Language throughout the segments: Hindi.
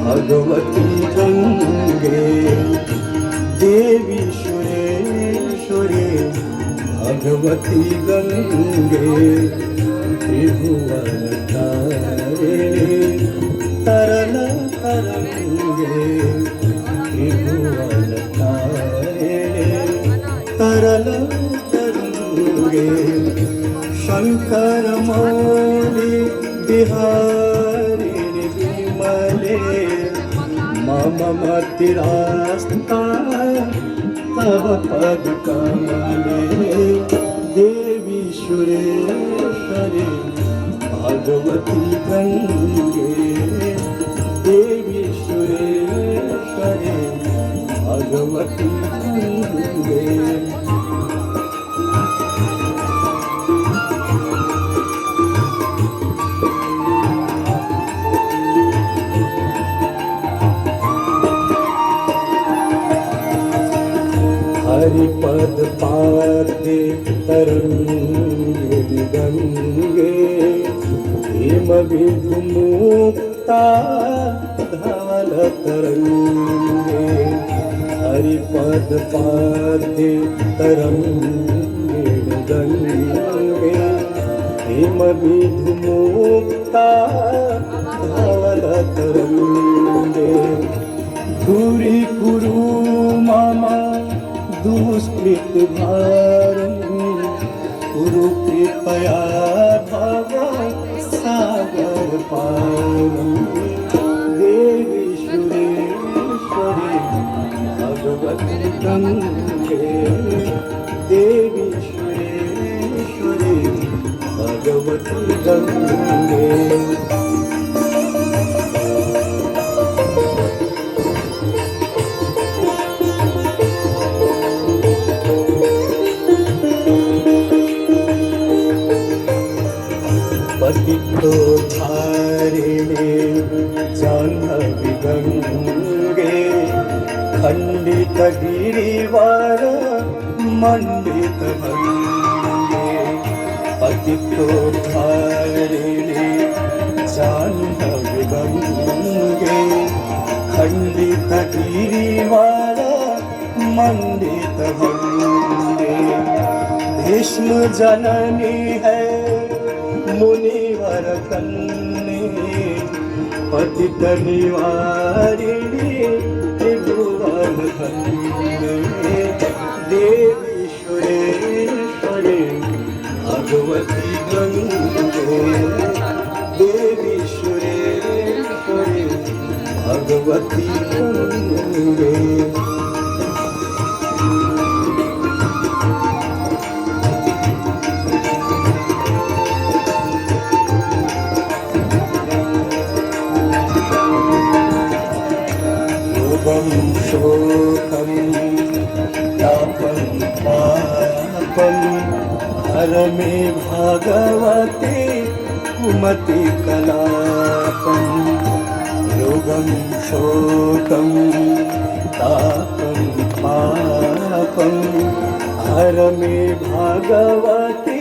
भगवती गंगे देवी सुरेश्वरी भगवती गंगे त्रिभुवन तारिणी तरल तरंगे त्रिभुवन तारिणी तरल तरंगे शंकर मौली बिहारिणी विमले मम मतिरास्ता तव पद कमले देवी सुरेश्वरी भगवती गंगे देवी सुरेश्वरी भगवती गंगे हरिपद पादे तरंगे गंगे हिम विमुक्ता धाल तरंगे हरिपद पादे तरंगे गंगे हिम विमुक्ता धाल तरंगे दूरी कुरु मामा दुष्कृत भारं कुरु कृपया भव सागर पारं देवी सुरेश्वरी भगवती गंगे देवी सुरेश्वरी भगवती गंगे पतितो धारिणे जाह्नवी गंगे खंडित गिरिवर मंडित भंगे पतितो धारिणे जाह्नवी गंगे खंडित गिरिवर मंडित भंगे भीष्म जननी है मुनिवर कन्ये पतित निवारिणी त्रिभुवन धन्ये देवी सुरेश्वरी भगवती गंगे देवी सुरेश्वरी भगवती गंगे शोकं तापं पापं हर मे भगवते कुमति कलापं योगं शोकं तापं पापं हर मे भगवते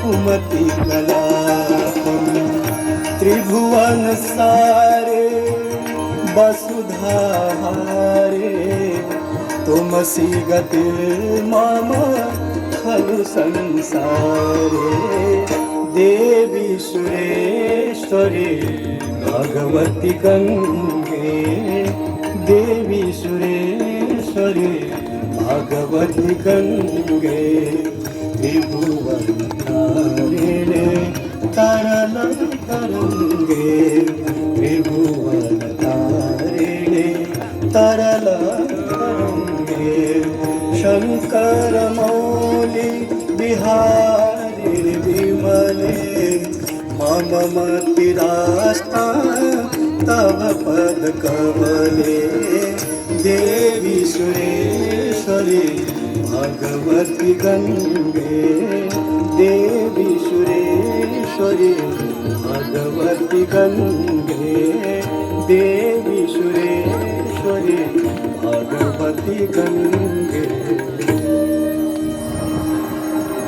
कुमति कलापं त्रिभुवन सारे वसुधाहारे तुमसि गति मम खलु संसारे देवी सुरेश्वरी भगवती गंगे देवी सुरेश्वरी भगवती गंगे त्रिभुवन तारिणे तरल तरंगे त्रिभुवन तारिणे तरल तरंगे शंकर मौली बिहारी विमले मम मतिरास्ता तव पद कमले देवी सुरेश्वरी भगवती गंगे देवी सुरेश्वरी भगवती गंगे देवी सुरेश्वरी भगवती गंगे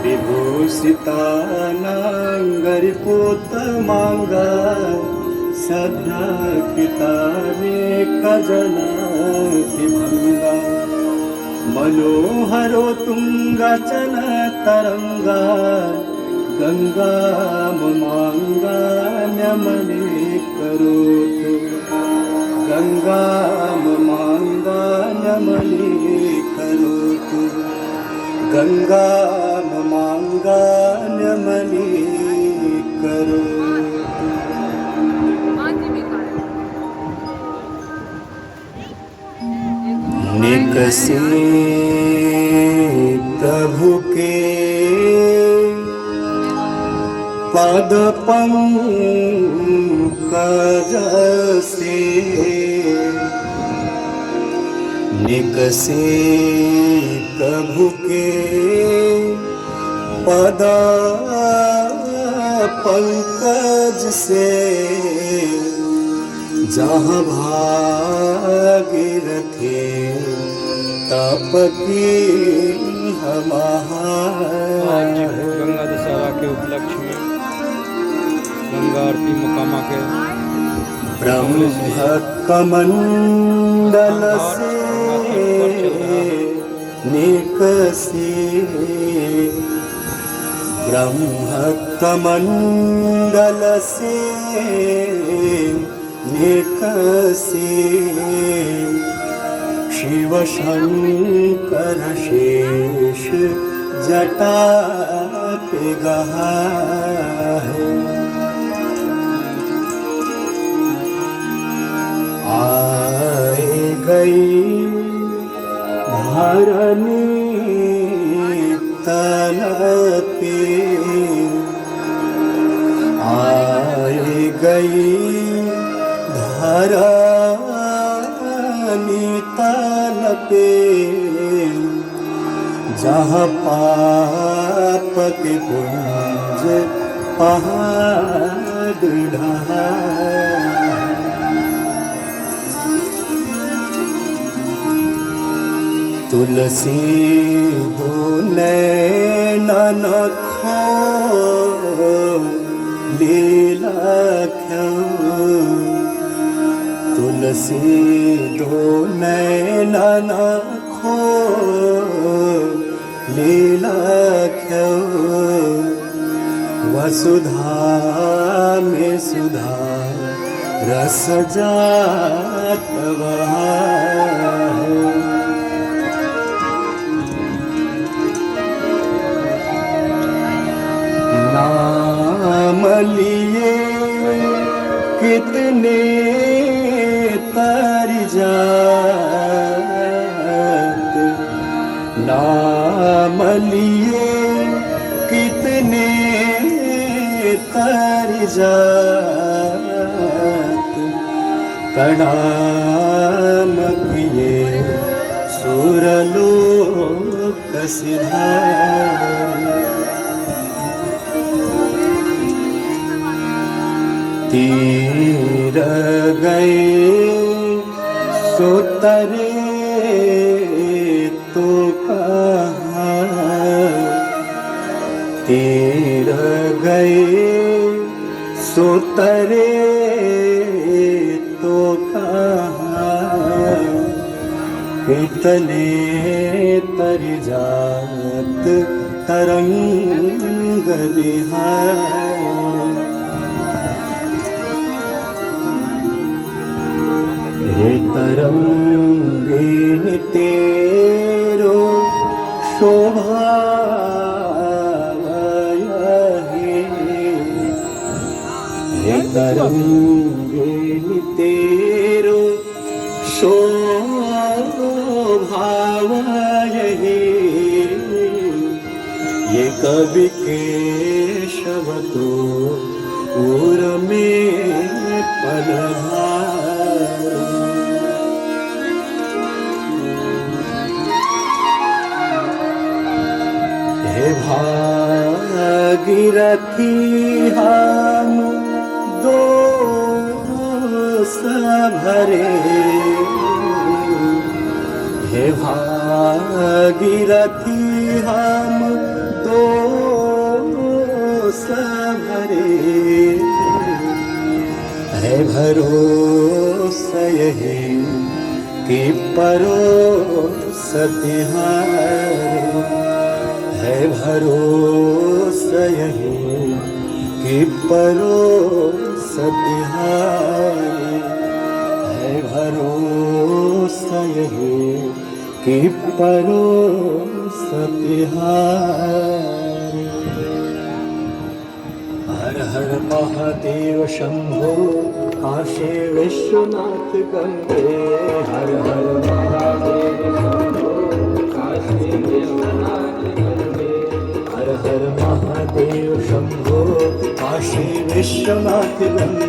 विभूषिता नांगरिपुत मांगा सध्या किताबे कजना भंगा मनोहरो तुंगाचल तरंगा गंगा ममांगा नमने करोतु गंगा ममांगा नमने करोतु गंगा ममांगा नमने करोतु। निकसे प्रभु के पद पंकज से निकसे प्रभु के पद पंकज से जहाँ भागीरथी तप की आज गंगा दशहरा के उपलक्ष्य में गंगा आरती मुकामा के ब्रह्म कमंडल से निकसी ब्रह्म कमंडल से निकसी शिव शंकर शेष जटा पे गहा है। आए गई धरनी तल पे आए गई धरनी तल पे जहाँ पाप के पुंज पहाड़ ढहा तुलसी नैनन खो लीला तुलसी दो नैनन खो लीला वसुधा में सुधा रस जात बहा नाम लिए कितने तर जात नाम लिए कितने तर जात प्रणाम किए सुरलोक सिधार तीर गए सो तरे तो कहाँ तीर गए सो तरे तो कहाँ कितने तर जात तरंग निहार हे तरंगिन तेरो शोभा हे तरंगिन तेरो शोभा ये कवि केशव तो उर में पलधार हे भागीरथी हम दो भरे हे भागीरथी हम दो भरे है है भरोसा यही कि परोसा तिहारे, है भरोसा यही कि परोसा तिहारे, है भरोसा यही कि परोसा तिहारे। हर हर महादेव शंभो काशी विश्वनाथ गंगे, हर हर महादेव शंभो काशी विश्वनाथ गंगे, हर हर महादेव शंभो काशी विश्वनाथ गंगे।